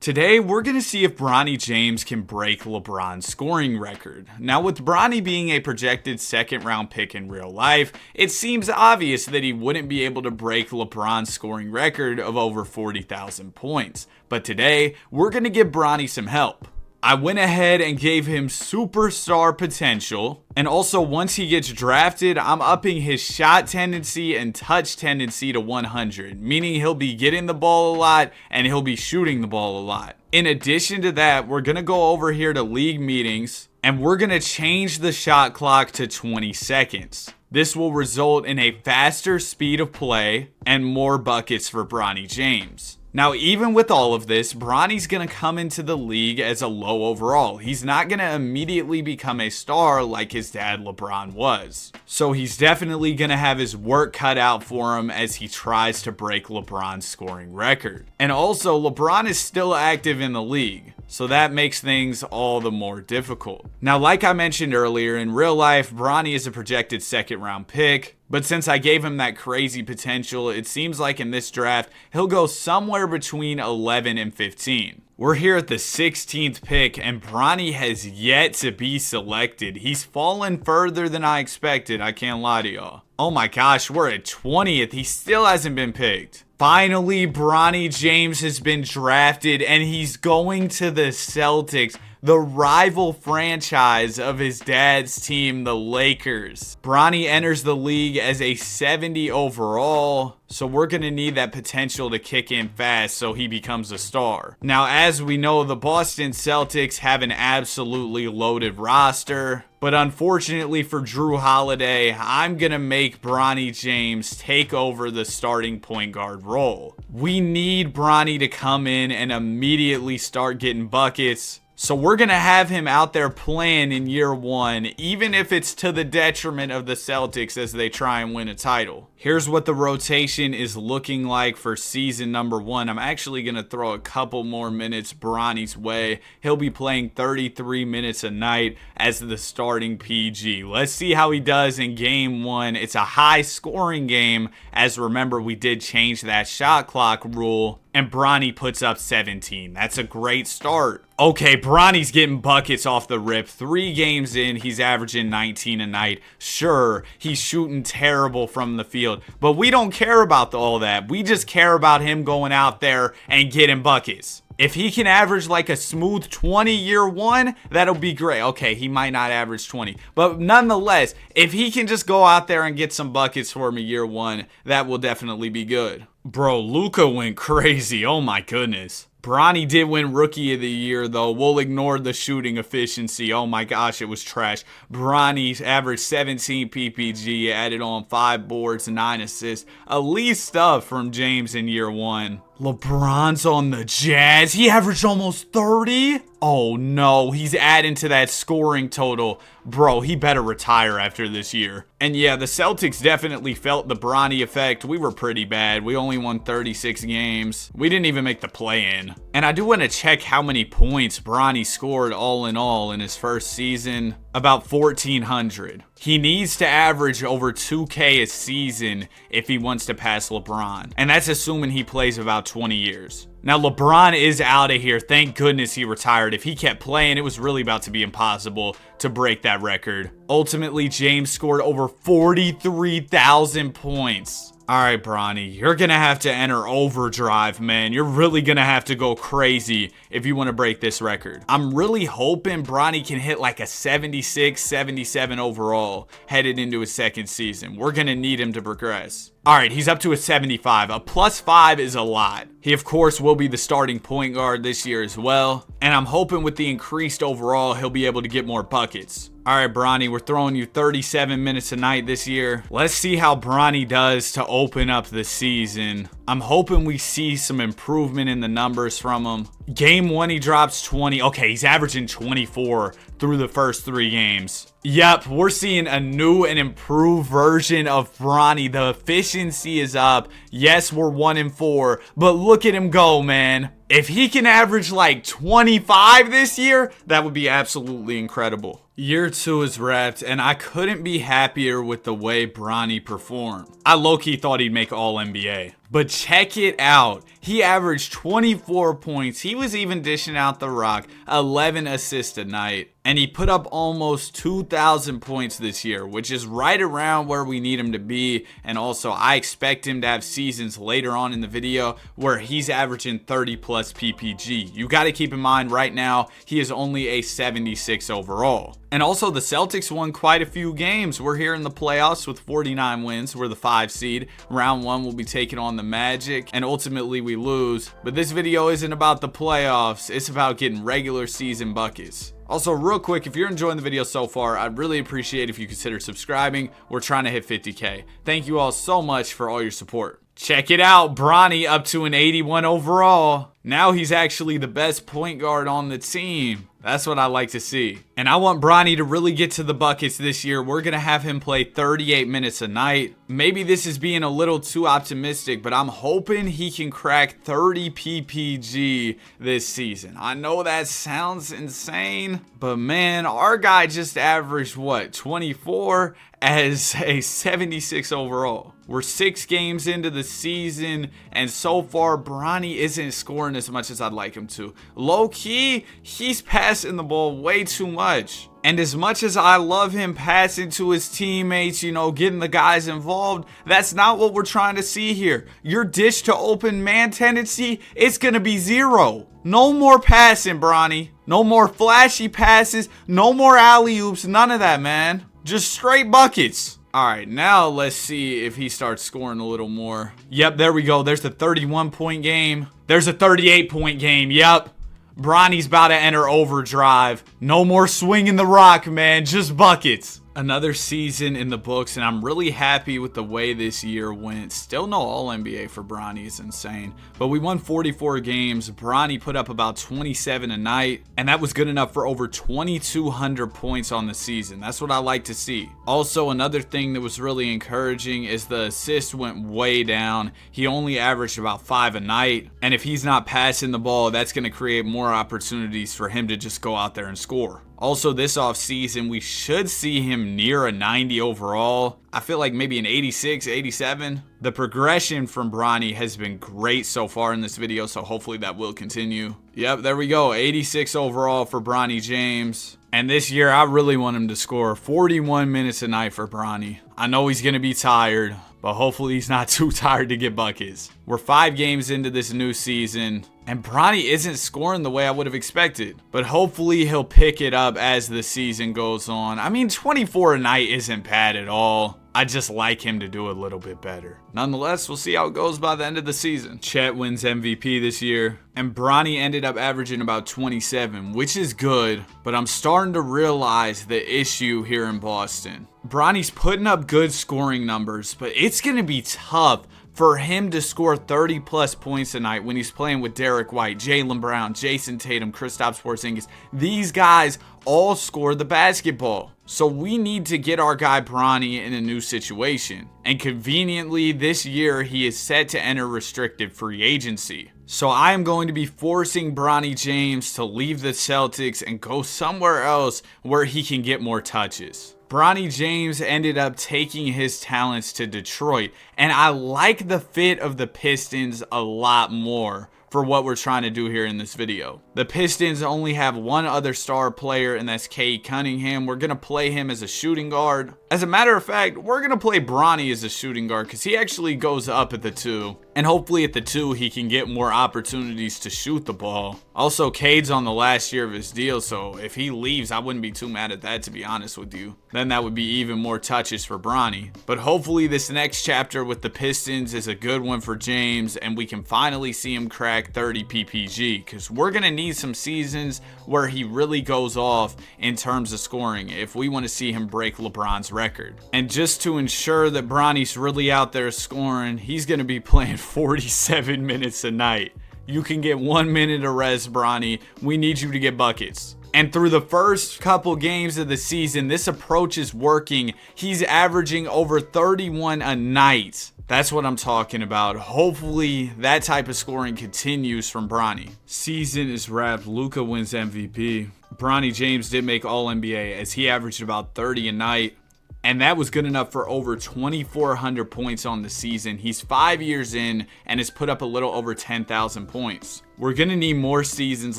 Today, we're going to see if Bronny James can break LeBron's scoring record. Now, with Bronny being a projected second-round pick in real life, it seems obvious that he wouldn't be able to break LeBron's scoring record of over 40,000 points. But today, we're going to give Bronny some help. I went ahead and gave him superstar potential. And also, once he gets drafted, I'm upping his shot tendency and touch tendency to 100, meaning he'll be getting the ball a lot and he'll be shooting the ball a lot. In addition to that, we're going to go over here to league meetings and we're going to change the shot clock to 20 seconds. This will result in a faster speed of play and more buckets for Bronny James. Now, even with all of this, Bronny's going to come into the league as a low overall. He's not going to immediately become a star like his dad LeBron was. So he's definitely going to have his work cut out for him as he tries to break LeBron's scoring record. And also, LeBron is still active in the league, so that makes things all the more difficult. Now, like I mentioned earlier, in real life, Bronny is a projected second-round pick. But since I gave him that crazy potential, it seems like in this draft, he'll go somewhere between 11 and 15. We're here at the 16th pick, and Bronny has yet to be selected. He's fallen further than I expected, I can't lie to y'all. Oh my gosh, we're at 20th. He still hasn't been picked. Finally, Bronny James has been drafted, and he's going to the Celtics, the rival franchise of his dad's team, the Lakers. Bronny enters the league as a 70 overall, so we're going to need that potential to kick in fast so he becomes a star. Now, as we know, the Boston Celtics have an absolutely loaded roster, but unfortunately for Drew Holiday, I'm going to make Bronny James take over the starting point guard role. We need Bronny to come in and immediately start getting buckets. So we're going to have him out there playing in year one, even if it's to the detriment of the Celtics as they try and win a title. Here's what the rotation is looking like for season number 1. I'm actually going to throw a couple more minutes Bronny's way. He'll be playing 33 minutes a night as the starting PG. Let's see how he does in game 1. It's a high scoring game, as remember we did change that shot clock rule. And Bronny puts up 17. That's a great start. Okay, Bronny's getting buckets off the rip. 3 games in, he's averaging 19 a night. Sure, he's shooting terrible from the field, but we don't care about all that. We just care about him going out there and getting buckets. If he can average like a smooth 20 year one, that'll be great. Okay, he might not average 20, but nonetheless, if he can just go out there and get some buckets for me year one, that will definitely be good. Bro, Luka went crazy. Oh my goodness. Bronny did win Rookie of the Year, though. We'll ignore the shooting efficiency. Oh my gosh, it was trash. Bronny averaged 17 PPG, added on 5 boards, 9 assists. Elite stuff from James in year 1. LeBron's on the Jazz. He averaged almost 30. Oh no, he's adding to that scoring total. Bro, he better retire after this year. And yeah, the Celtics definitely felt the Bronny effect. We were pretty bad. We only won 36 games. We didn't even make the play-in. And I do want to check how many points Bronny scored all in his first season. About 1,400. He needs to average over 2K a season if he wants to pass LeBron. And that's assuming he plays about 20 years. Now, LeBron is out of here. Thank goodness he retired. If he kept playing, it was really about to be impossible to break that record. Ultimately, James scored over 43,000 points. All right, Bronny, you're going to have to enter overdrive, man. You're really going to have to go crazy if you want to break this record. I'm really hoping Bronny can hit like a 76, 77 overall headed into his second season. We're going to need him to progress. All right, he's up to a 75. A +5 is a lot. He, of course, will be the starting point guard this year as well. And I'm hoping with the increased overall, he'll be able to get more buckets. All right, Bronny, we're throwing you 37 minutes a night this year. Let's see how Bronny does to open up the season. I'm hoping we see some improvement in the numbers from him. Game 1, he drops 20. Okay, he's averaging 24 through the first 3 games. Yep, we're seeing a new and improved version of Bronny. The efficiency is up. Yes, we're 1-4, but look at him go, man. If he can average like 25 this year, that would be absolutely incredible. Year 2 is wrapped, and I couldn't be happier with the way Bronny performed. I low-key thought he'd make All-NBA. But check it out. He averaged 24 points. He was even dishing out the rock, 11 assists a night. And he put up almost 2,000 points this year, which is right around where we need him to be. And also, I expect him to have seasons later on in the video where he's averaging 30 plus PPG. You got to keep in mind right now, he is only a 76 overall. And also, the Celtics won quite a few games. We're here in the playoffs with 49 wins. We're the 5 seed. Round 1 will be taking on the Magic, and ultimately we lose. But this video isn't about the playoffs. It's about getting regular season buckets. Also, real quick, if you're enjoying the video so far, I'd really appreciate if you consider subscribing. We're trying to hit 50K. Thank you all so much for all your support. Check it out, Bronny up to an 81 overall. Now he's actually the best point guard on the team. That's what I like to see. And I want Bronny to really get to the buckets this year. We're going to have him play 38 minutes a night. Maybe this is being a little too optimistic, but I'm hoping he can crack 30 PPG this season. I know that sounds insane, but man, our guy just averaged what, 24 as a 76 overall. We're 6 games into the season, and so far, Bronny isn't scoring as much as I'd like him to. Low-key, he's passing the ball way too much. And as much as I love him passing to his teammates, you know, getting the guys involved, that's not what we're trying to see here. Your dish to open man tendency, it's going to be 0. No more passing, Bronny. No more flashy passes. No more alley-oops. None of that, man. Just straight buckets. All right, now let's see if he starts scoring a little more. Yep, there we go. There's the 31-point game. There's a 38-point game. Yep. Bronny's about to enter overdrive. No more swinging the rock, man. Just buckets. Another season in the books, and I'm really happy with the way this year went. Still no All-NBA for Bronny. It's insane. But we won 44 games. Bronny put up about 27 a night, and that was good enough for over 2,200 points on the season. That's what I like to see. Also, another thing that was really encouraging is the assists went way down. He only averaged about 5 a night, and if he's not passing the ball, that's going to create more opportunities for him to just go out there and score. Also, this offseason, we should see him near a 90 overall. I feel like maybe an 86, 87. The progression from Bronny has been great so far in this video, so hopefully that will continue. Yep, there we go. 86 overall for Bronny James. And this year, I really want him to score 41 minutes a night for Bronny. I know he's going to be tired, but hopefully he's not too tired to get buckets. We're 5 games into this new season, and Bronny isn't scoring the way I would have expected. But hopefully he'll pick it up as the season goes on. I mean, 24 a night isn't bad at all. I just like him to do a little bit better. Nonetheless, we'll see how it goes by the end of the season. Chet wins MVP this year, and Bronny ended up averaging about 27, which is good, but I'm starting to realize the issue here in Boston. Bronny's putting up good scoring numbers, but it's going to be tough for him to score 30 plus points a night when he's playing with Derek White, Jaylen Brown, Jason Tatum, Kristaps Porzingis. These guys all score the basketball. So we need to get our guy Bronny in a new situation. And conveniently, this year he is set to enter restricted free agency. So I am going to be forcing Bronny James to leave the Celtics and go somewhere else where he can get more touches. Bronny James ended up taking his talents to Detroit, and I like the fit of the Pistons a lot more for what we're trying to do here in this video. The Pistons only have one other star player, and that's Cade Cunningham. We're going to play him as a shooting guard. As a matter of fact, we're going to play Bronny as a shooting guard because he actually goes up at the 2. And hopefully at the 2, he can get more opportunities to shoot the ball. Also, Cade's on the last year of his deal, so if he leaves, I wouldn't be too mad at that, to be honest with you. Then that would be even more touches for Bronny. But hopefully this next chapter with the Pistons is a good one for James, and we can finally see him crack 30 PPG, because we're going to need some seasons where he really goes off in terms of scoring if we want to see him break LeBron's record. And just to ensure that Bronny's really out there scoring, he's going to be playing 47 minutes a night. You can get 1 minute of rest, Bronny. We need you to get buckets. And through the first couple games of the season, this approach is working. He's averaging over 31 a night. That's what I'm talking about. Hopefully that type of scoring continues from Bronny. Season is wrapped. Luka wins MVP. Bronny James did make All-NBA as he averaged about 30 a night. and that was good enough for over 2,400 points on the season. He's 5 years in and has put up a little over 10,000 points. We're going to need more seasons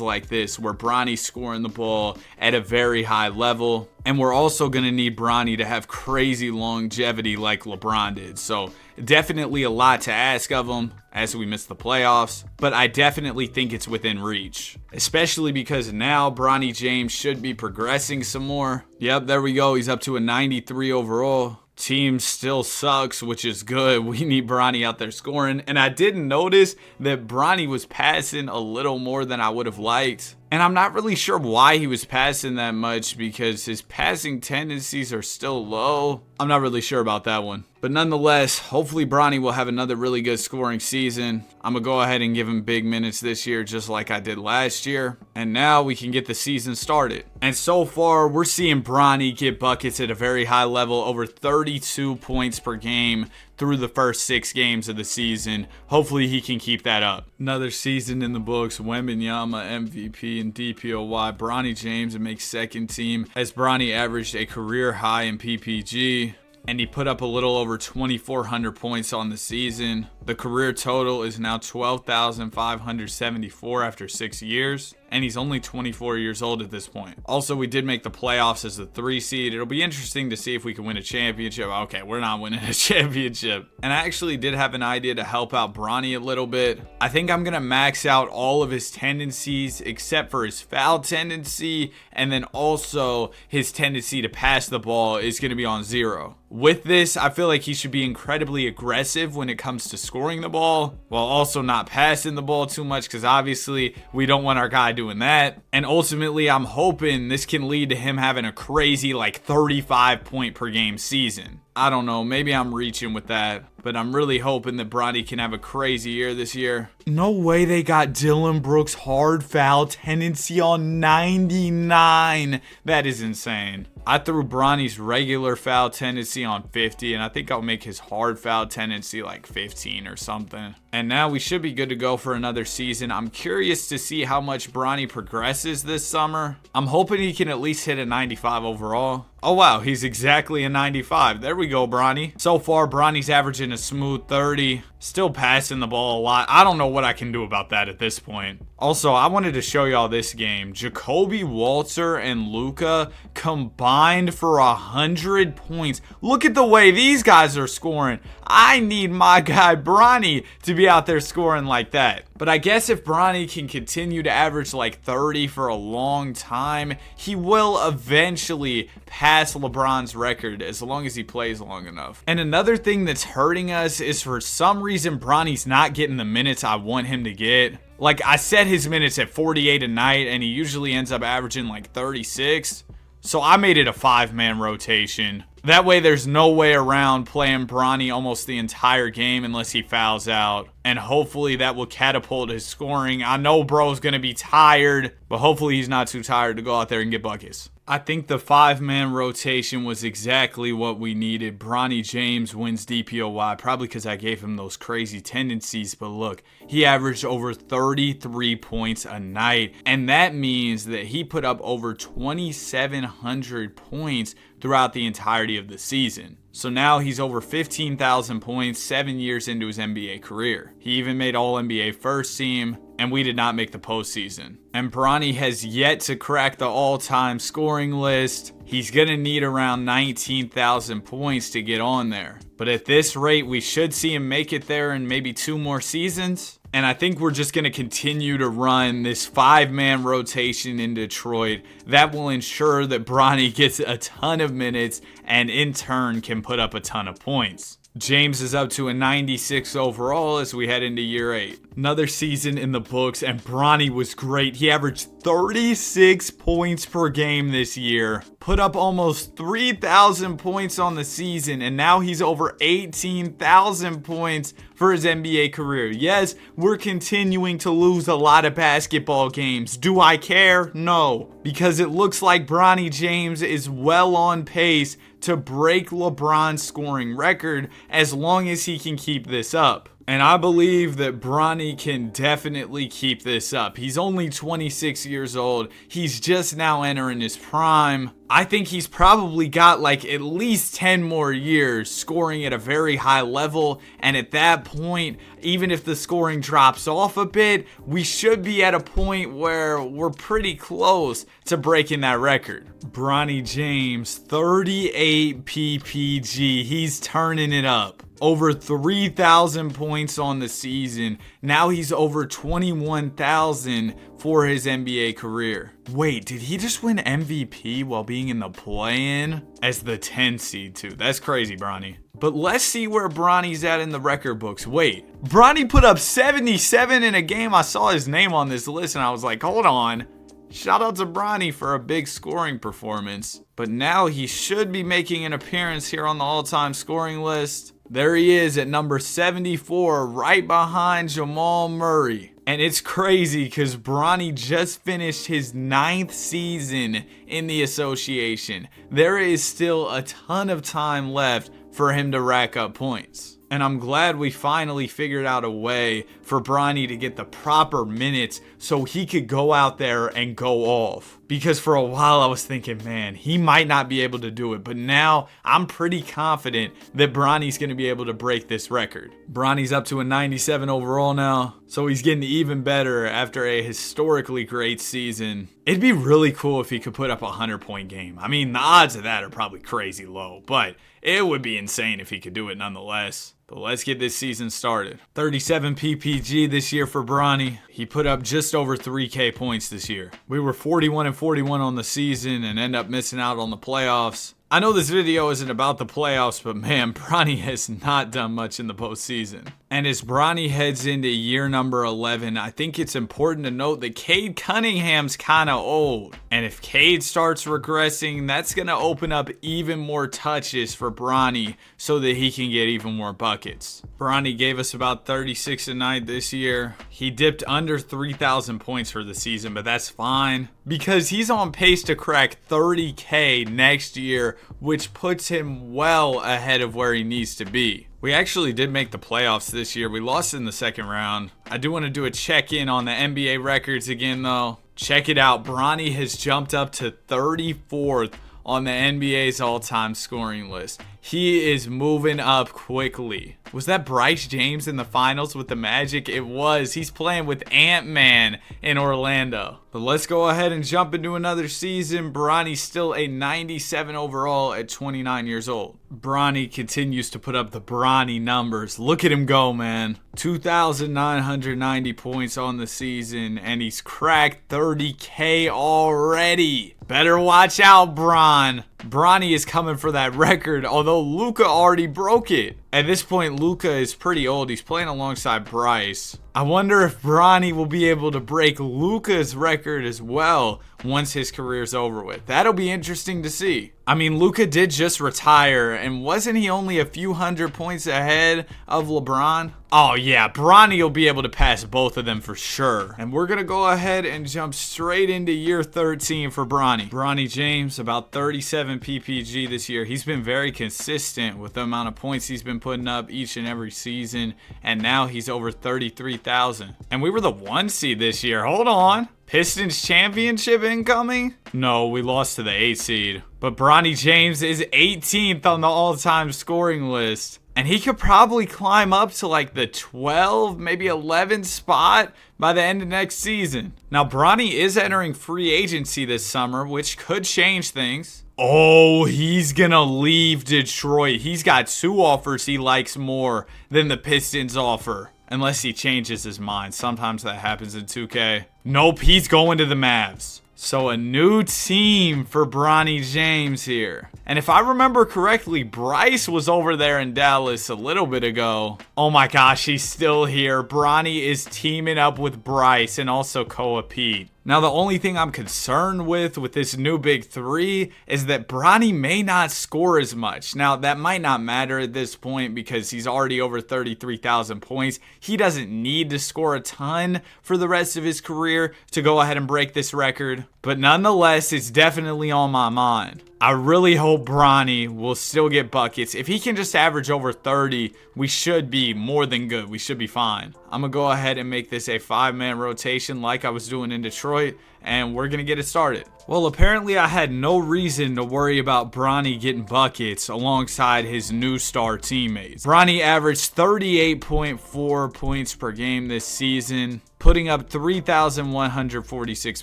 like this where Bronny's scoring the ball at a very high level. And we're also going to need Bronny to have crazy longevity like LeBron did. So definitely a lot to ask of him as we miss the playoffs. But I definitely think it's within reach. Especially because now Bronny James should be progressing some more. Yep, there we go. He's up to a 93 overall. Team still sucks, which is good. We need Bronny out there scoring. And I didn't notice that Bronny was passing a little more than I would have liked. And I'm not really sure why he was passing that much because his passing tendencies are still low. I'm not really sure about that one. But nonetheless, hopefully Bronny will have another really good scoring season. I'm going to go ahead and give him big minutes this year just like I did last year. And now we can get the season started. And so far, we're seeing Bronny get buckets at a very high level, over 32 points per game through the first 6 games of the season. Hopefully he can keep that up. Another season in the books. Wembanyama MVP and DPOY. Bronny James makes second team as Bronny averaged a career high in PPG. And he put up a little over 2,400 points on the season. The career total is now 12,574 after 6 years. And he's only 24 years old at this point. Also, we did make the playoffs as the 3 seed. It'll be interesting to see if we can win a championship. Okay, we're not winning a championship. And I actually did have an idea to help out Bronny a little bit. I think I'm going to max out all of his tendencies except for his foul tendency. And then also his tendency to pass the ball is going to be on 0. With this, I feel like he should be incredibly aggressive when it comes to scoring the ball, while also not passing the ball too much, because obviously we don't want our guy doing that. And ultimately, I'm hoping this can lead to him having a crazy like 35 point per game season. I don't know, maybe I'm reaching with that, but I'm really hoping that Bronny can have a crazy year this year. No way they got Dillon Brooks' hard foul tendency on 99. That is insane. I threw Bronny's regular foul tendency on 50, and I think I'll make his hard foul tendency like 15 or something. And now we should be good to go for another season. I'm curious to see how much Bronny progresses this summer. I'm hoping he can at least hit a 95 overall. Oh wow, he's exactly a 95. There we go, Bronny. So far, Bronny's averaging a smooth 30. Still passing the ball a lot. I don't know what I can do about that at this point. Also, I wanted to show y'all this game. Jacoby Walter and Luka combined for 100 points. Look at the way these guys are scoring. I need my guy Bronny to be out there scoring like that. But I guess if Bronny can continue to average like 30 for a long time, he will eventually pass LeBron's record as long as he plays long enough. And another thing that's hurting us is for some reason Bronny's not getting the minutes I want him to get. Like, I set his minutes at 48 a night, and he usually ends up averaging like 36. So I made it a 5-man rotation. That way there's no way around playing Bronny almost the entire game unless he fouls out. And hopefully that will catapult his scoring. I know bro's going to be tired, but hopefully he's not too tired to go out there and get buckets. I think the 5-man rotation was exactly what we needed. Bronny James wins DPOY, probably because I gave him those crazy tendencies. But look, he averaged over 33 points a night. And that means that he put up over 2,700 points throughout the entirety of the season. So now he's over 15,000 points 7 years into his NBA career. He even made All-NBA first team, and we did not make the postseason. And Bronny has yet to crack the all-time scoring list. He's going to need around 19,000 points to get on there. But at this rate, we should see him make it there in maybe 2 more seasons. And I think we're just going to continue to run this 5-man rotation in Detroit. That will ensure that Bronny gets a ton of minutes and in turn can put up a ton of points. James is up to a 96 overall as we head into year 8. Another season in the books, and Bronny was great. He averaged 36 points per game this year, put up almost 3,000 points on the season, and now he's over 18,000 points for his NBA career. Yes, we're continuing to lose a lot of basketball games. Do I care? No, because it looks like Bronny James is well on pace to break LeBron's scoring record as long as he can keep this up. And I believe that Bronny can definitely keep this up. He's only 26 years old. He's just now entering his prime. I think he's probably got like at least 10 more years scoring at a very high level. And at that point, even if the scoring drops off a bit, we should be at a point where we're pretty close to breaking that record. Bronny James, 38 PPG. He's turning it up. Over 3,000 points on the season. Now he's over 21,000 for his NBA career. Wait, did he just win MVP while being in the play-in? As the 10 seed too. That's crazy, Bronny. But let's see where Bronny's at in the record books. Wait, Bronny put up 77 in a game. I saw his name on this list and I was like, hold on. Shout out to Bronny for a big scoring performance. But now he should be making an appearance here on the all-time scoring list. There he is at number 74, right behind Jamal Murray. And it's crazy because Bronny just finished his 9th season in the association. There is still a ton of time left for him to rack up points. And I'm glad we finally figured out a way for Bronny to get the proper minutes so he could go out there and go off. Because for a while I was thinking, man, he might not be able to do it. But now I'm pretty confident that Bronny's going to be able to break this record. Bronny's up to a 97 overall now. So he's getting even better after a historically great season. It'd be really cool if he could put up a 100-point game. I mean, the odds of that are probably crazy low. But it would be insane if he could do it nonetheless. But let's get this season started. 37 PPG this year for Bronny. He put up just over 3K points this year. We were 41-41 on the season and end up missing out on the playoffs. I know this video isn't about the playoffs, but man, Bronny has not done much in the postseason. And as Bronny heads into year number 11, I think it's important to note that Cade Cunningham's kind of old. And if Cade starts regressing, that's going to open up even more touches for Bronny so that he can get even more buckets. Bronny gave us about 36 a night this year. He dipped under 3,000 points for the season, but that's fine because he's on pace to crack 30K next year, which puts him well ahead of where he needs to be. We actually did make the playoffs this year. We lost in the second round. I do want to do a check-in on the NBA records again, though. Check it out. Bronny has jumped up to 34th on the NBA's all-time scoring list. He is moving up quickly. Was that Bryce James in the finals with the Magic? It was. He's playing with Ant-Man in Orlando. But let's go ahead and jump into another season. Bronny's still a 97 overall at 29 years old. Bronny continues to put up the Bronny numbers. Look at him go, man. 2,990 points on the season, and he's cracked 30K already. Better watch out, Bron. Bronny is coming for that record, although Luka already broke it. At this point, Luka is pretty old. He's playing alongside Bryce. I wonder if Bronny will be able to break Luka's record as well once his career's over with. That'll be interesting to see. I mean, Luka did just retire, and wasn't he only a few hundred points ahead of LeBron? Oh yeah, Bronny will be able to pass both of them for sure. And we're going to go ahead and jump straight into year 13 for Bronny. Bronny James, about 37 PPG this year. He's been very consistent with the amount of points he's been putting up each and every season, and now he's over 33,000. And we were the 1 seed this year. Hold on. Pistons championship incoming? No, we lost to the 8 seed. But Bronny James is 18th on the all-time scoring list. And he could probably climb up to like the 12, maybe 11 spot by the end of next season. Now, Bronny is entering free agency this summer, which could change things. Oh, he's gonna leave Detroit. He's got 2 offers he likes more than the Pistons offer. Unless he changes his mind. Sometimes that happens in 2K. Nope, he's going to the Mavs. So a new team for Bronny James here. And if I remember correctly, Bryce was over there in Dallas a little bit ago. Oh my gosh, he's still here. Bronny is teaming up with Bryce and also Koa Pete. Now, the only thing I'm concerned with this new big 3 is that Bronny may not score as much. Now, that might not matter at this point because he's already over 33,000 points. He doesn't need to score a ton for the rest of his career to go ahead and break this record. But nonetheless, it's definitely on my mind. I really hope Bronny will still get buckets. If he can just average over 30, we should be more than good. We should be fine. I'm going to go ahead and make this a 5-man rotation like I was doing in Detroit, and we're going to get it started. Well, apparently I had no reason to worry about Bronny getting buckets alongside his new star teammates. Bronny averaged 38.4 points per game this season, putting up 3,146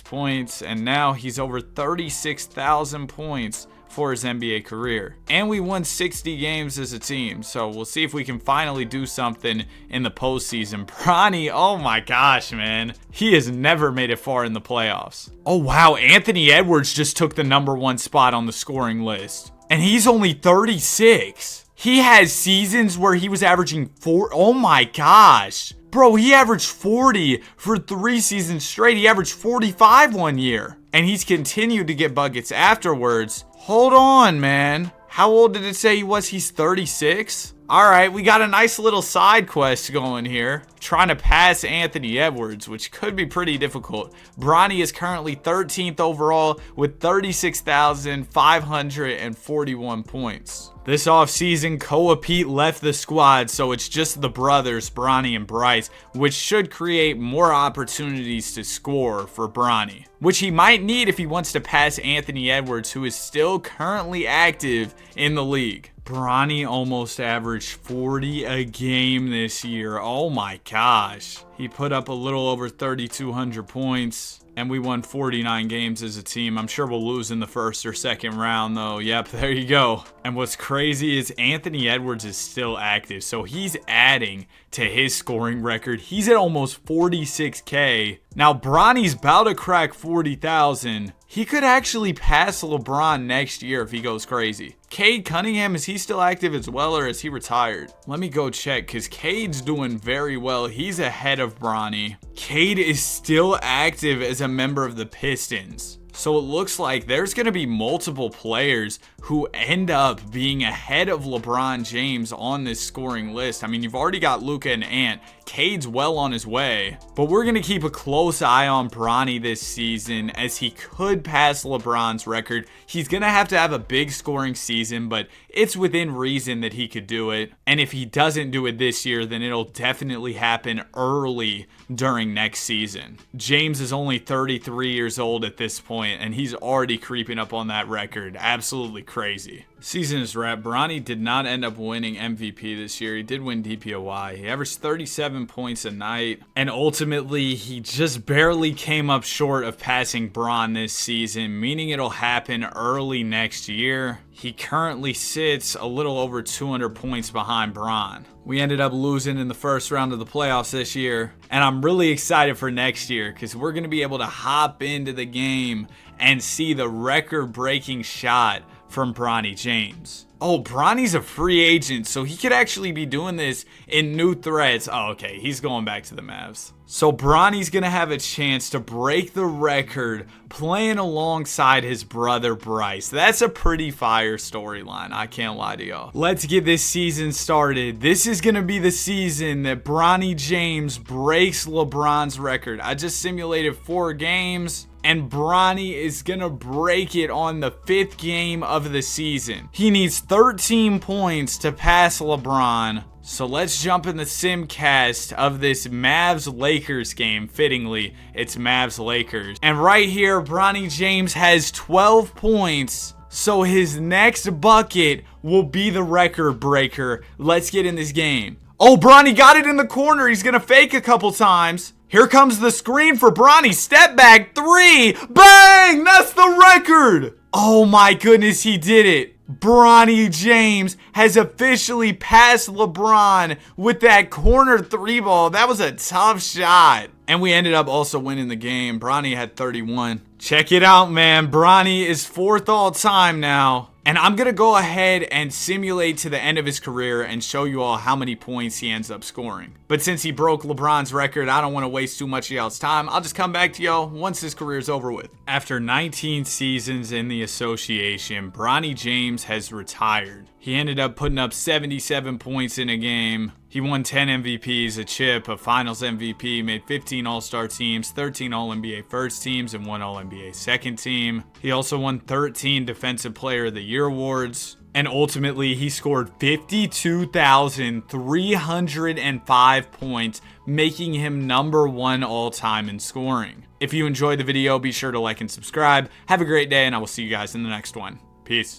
points, and now he's over 36,000 points for his NBA career. And we won 60 games as a team, so we'll see if we can finally do something in the postseason. Bronny, oh my gosh, man. He has never made it far in the playoffs. Oh wow, Anthony Edwards just took the #1 spot on the scoring list. And he's only 36. He has seasons where he was averaging 4. Oh my gosh. Bro, he averaged 40 for 3 seasons straight. He averaged 45 one year. And he's continued to get buckets afterwards. Hold on, man. How old did it say he was? He's 36? Alright, we got a nice little side quest going here. Trying to pass Anthony Edwards, which could be pretty difficult. Bronny is currently 13th overall with 36,541 points. This offseason, Koa Pete left the squad, so it's just the brothers, Bronny and Bryce, which should create more opportunities to score for Bronny, which he might need if he wants to pass Anthony Edwards, who is still currently active in the league. Bronny almost averaged 40 a game this year. Oh my gosh. He put up a little over 3,200 points. And we won 49 games as a team. I'm sure we'll lose in the first or second round, though. Yep, there you go. And what's crazy is Anthony Edwards is still active. So he's adding to his scoring record. He's at almost 46K. Now, Bronny's about to crack 40,000. He could actually pass LeBron next year if he goes crazy. Cade Cunningham, is he still active as well, or is he retired? Let me go check, because Cade's doing very well. He's ahead of Bronny. Cade is still active as a member of the Pistons. So it looks like there's going to be multiple players who end up being ahead of LeBron James on this scoring list. I mean, you've already got Luka and Ant. Cade's well on his way. But we're going to keep a close eye on Bronny this season, as he could pass LeBron's record. He's going to have a big scoring season, but it's within reason that he could do it. And if he doesn't do it this year, then it'll definitely happen early during next season. James is only 33 years old at this point, and he's already creeping up on that record. Absolutely crazy. Season is wrapped. Bronny did not end up winning MVP this year. He did win DPOY. He averaged 37 points a night, and ultimately he just barely came up short of passing Bron this season, meaning it'll happen early next year. He currently sits a little over 200 points behind Bron. We ended up losing in the first round of the playoffs this year, and I'm really excited for next year because we're going to be able to hop into the game and see the record-breaking shot from Bronny James. Oh, Bronny's a free agent, so he could actually be doing this in new threats. Oh, okay, he's going back to the Mavs. So Bronny's going to have a chance to break the record playing alongside his brother Bryce. That's a pretty fire storyline, I can't lie to y'all. Let's get this season started. This is going to be the season that Bronny James breaks LeBron's record. I just simulated 4 games. And Bronny is going to break it on the 5th game of the season. He needs 13 points to pass LeBron. So let's jump in the simcast of this Mavs-Lakers game. Fittingly, it's Mavs-Lakers. And right here, Bronny James has 12 points. So his next bucket will be the record breaker. Let's get in this game. Oh, Bronny got it in the corner. He's going to fake a couple times. Here comes the screen for Bronny. Step back 3. Bang! That's the record. Oh my goodness, he did it. Bronny James has officially passed LeBron with that corner 3 ball. That was a tough shot. And we ended up also winning the game. Bronny had 31. Check it out, man. Bronny is 4th all time now. And I'm going to go ahead and simulate to the end of his career and show you all how many points he ends up scoring. But since he broke LeBron's record, I don't want to waste too much of y'all's time. I'll just come back to y'all once his career is over with. After 19 seasons in the association, Bronny James has retired. He ended up putting up 77 points in a game. He won 10 MVPs, a chip, a finals MVP, made 15 All-Star teams, 13 All-NBA first teams, and 1 All-NBA second team. He also won 13 Defensive Player of the Year awards. And ultimately, he scored 52,305 points, making him #1 all-time in scoring. If you enjoyed the video, be sure to like and subscribe. Have a great day, and I will see you guys in the next one. Peace.